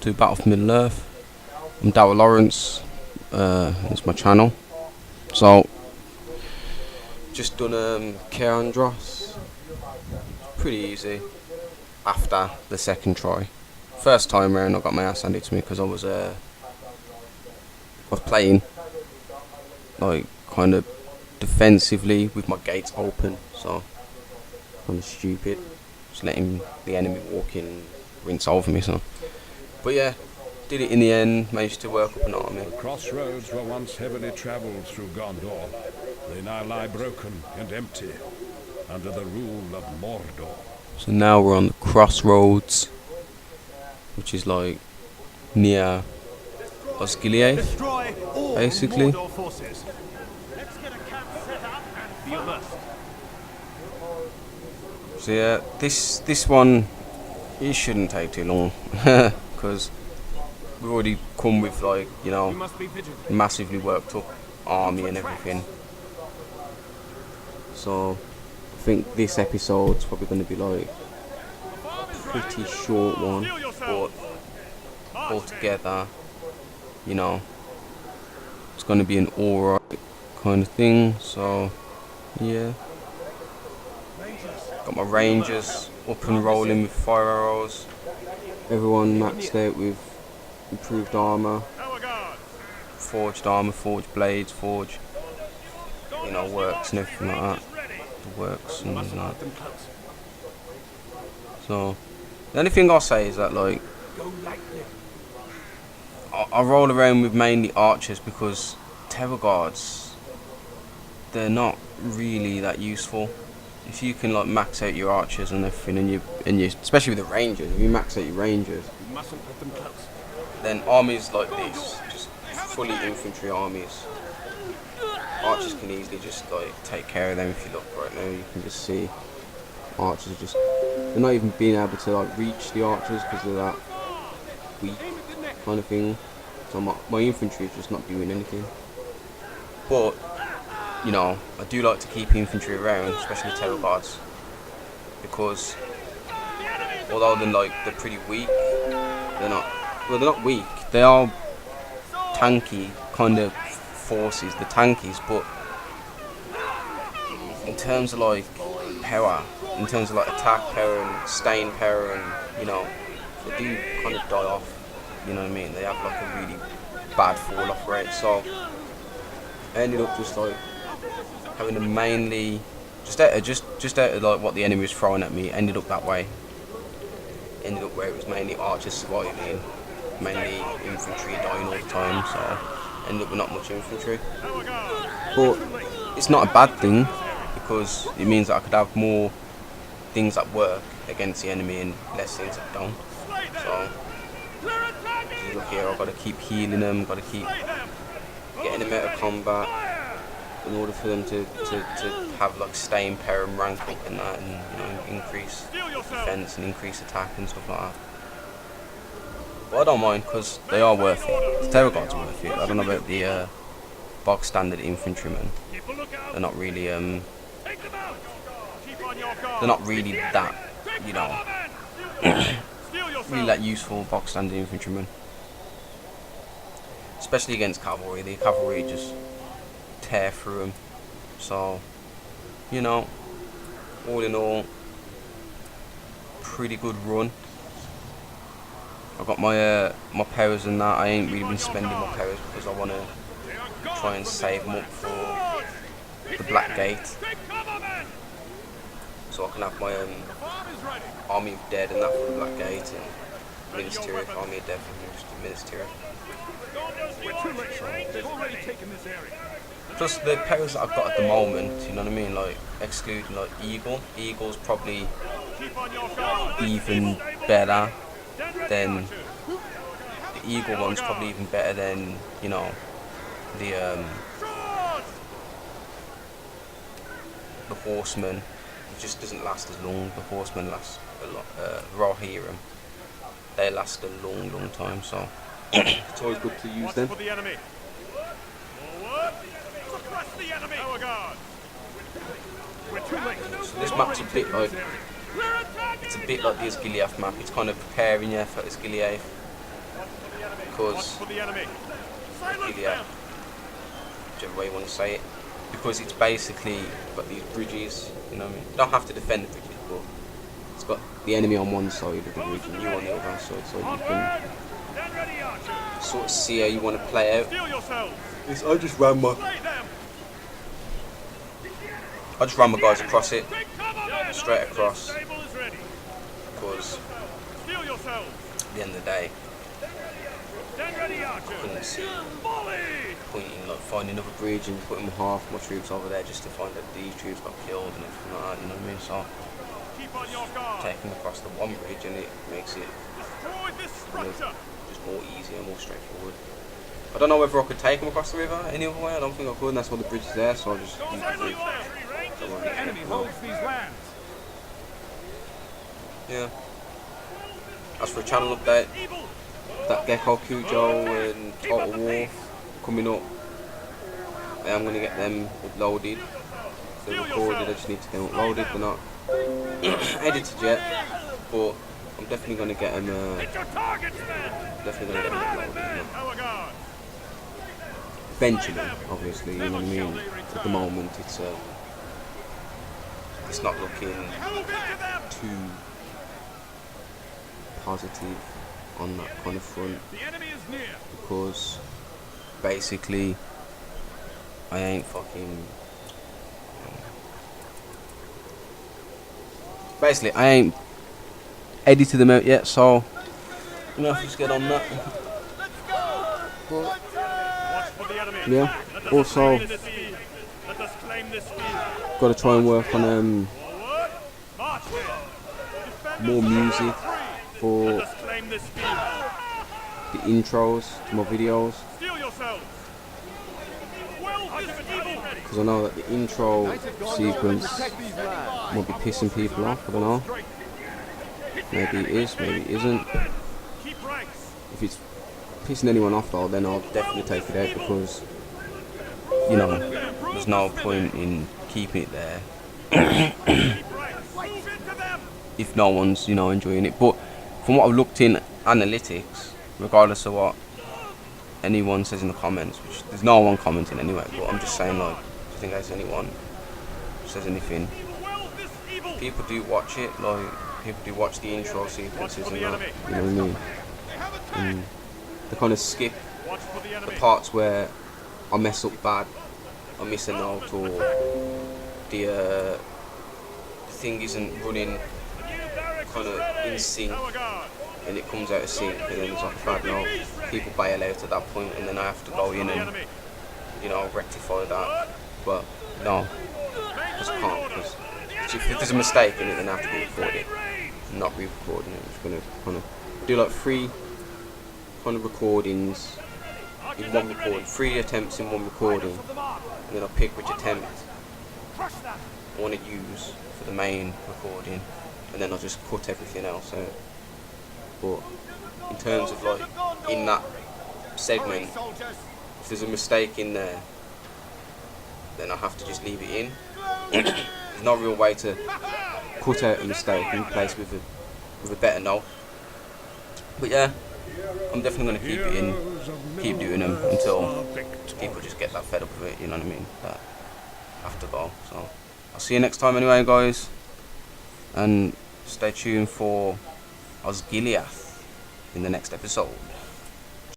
to Battle for Middle Earth. I'm Darryl Lawrence, it's my channel. So, just done Keandros. Pretty easy after the second try. First time round I got my ass handed to me because I was playing like kind of defensively with my gates open, so kind of stupid, just letting the enemy walk in and rinse over me. So, but yeah, did it in the end, managed to work up an army. The Crossroads were once heavily travelled through Gondor. They now lie broken and empty, under the rule of Mordor. So now we're on the Crossroads, which is like near Osgiliath, basically. So yeah, this one, it shouldn't take too long, because we've already come with, like, you know, massively worked up army and everything. So I think this episode's probably going to be like a pretty short one, but altogether, you know, it's going to be an alright kind of thing. So yeah, got my rangers up and rolling with fire arrows. Everyone maxed out with improved armor, forged armor, forged blades, forged, you know, works and everything like that. The works and that. So the only thing I'll say is that, like, I roll around with mainly archers because terror guards, they're not really that useful. If you can, like, max out your archers and everything, and you especially with the rangers, if you max out your rangers, then armies like this, just fully infantry armies, archers can easily just, like, take care of them. If you look right now, you can just see archers are just, they're not even being able to, like, reach the archers because they're that weak kind of thing. So my infantry is just not doing anything. But, you know, I do like to keep infantry around, especially terror guards, because although they're pretty weak, they're not weak. They are tanky kind of forces, the tankies, but in terms of, like, power, in terms of, like, attack power and stain power, and, you know, they do kind of die off. You know what I mean? They have, like, a really bad fall off rate. So I ended up just, like, having to mainly just out of like what the enemy was throwing at me. Ended up that way. Ended up where it was mainly archers surviving, mainly infantry dying all the time. So ended up with not much infantry. But it's not a bad thing, because it means that I could have more things that work against the enemy and less things that don't. So look here, I've got to keep healing them, got to keep getting them out of combat in order for them to have, like, staying power and rank up and that, and, you know, increase defense and increase attack and stuff like that. But I don't mind, because they are worth it. The terror guards are worth it. I don't know about the box standard infantrymen. They're not really that, you know, really that useful box standard infantrymen. Especially against cavalry. The cavalry just tear through them. So, you know, all in all, pretty good run. I've got my my powers and that. I ain't really been spending my powers because I want to try and save them up for the Black Gate, so I can have my army of dead and that for the Black Gate, and ministerial army of dead for ministerial. Plus the powers that I've got at the moment, you know what I mean, like, excluding, like, Eagle's probably even better than the Eagle one's probably even better than, you know, the Horseman. It just doesn't last as long. The Horseman lasts a lot. Rohirrim, they last a long time, so it's always good to use them. So this map's a bit like, it's a bit like the Osgiliath map. It's kind of preparing you for Osgiliath. because Gilead, whichever way you want to say it, because it's basically got these bridges, you know what I mean? You don't have to defend the bridges, but it's got the enemy on one side of the bridge and you on the other side, so you can sort of see how you want to play out. I just ran my guys across it, straight across, because at the end of the day, I couldn't see point in like finding another bridge and putting half my troops over there just to find that these troops got killed and everything like that, you know what I mean? So taking across the one bridge and it makes it just more easy and more straightforward. I don't know whether I could take them across the river any other way. I don't think I could, and that's why the bridge is there, so I'll just use the bridge. The enemy holds these lands. Yeah. As for a channel update, that Gecko, Cujo and Total War coming up, I am going to get them uploaded. They're recorded, I just need to get them uploaded. They're not edited yet, but I'm definitely going to get them uploaded. Eventually, obviously, you know what I mean? At the moment, it's not looking too positive on that kind of front, because basically I ain't fucking edited them out yet, so I'm gonna have to just get on that. But yeah, also got to try and work on more music for the intros to my videos, because I know that the intro sequence might be pissing people off. I don't know, maybe it is, maybe it isn't. If it's pissing anyone off though, then I'll definitely take it out, because you know there's no point in keeping it there if no one's, you know, enjoying it. But from what I've looked in analytics, regardless of what anyone says in the comments, which there's no one commenting anyway, but I'm just saying, like, just in case anyone says anything, people do watch it, like, people do watch the intro sequences and that, you know what I mean? And they kind of skip the parts where I mess up bad, I miss a note, or the thing isn't running kind of in sync and it comes out of sync and then it's like a bad note. People bail out at that point and then I have to go in and, you know, rectify that. But no, I just can't, because if there's a mistake in it then I have to re-record it, not re-recording it. I'm just going to kind of do like 3 kind of recordings in one recording, 3 attempts in one recording, and then I'll pick which attempt I want to use for the main recording, and then I'll just cut everything else out. But in terms of like in that segment, if there's a mistake in there, then I have to just leave it in. There's no real way to cut out a mistake and replace with a better note. But yeah, I'm definitely going to keep it in, keep doing them until people just get that fed up with it, you know what I mean, that I have to go. So I'll see you next time anyway, guys, and stay tuned for osgiliath in the next episode.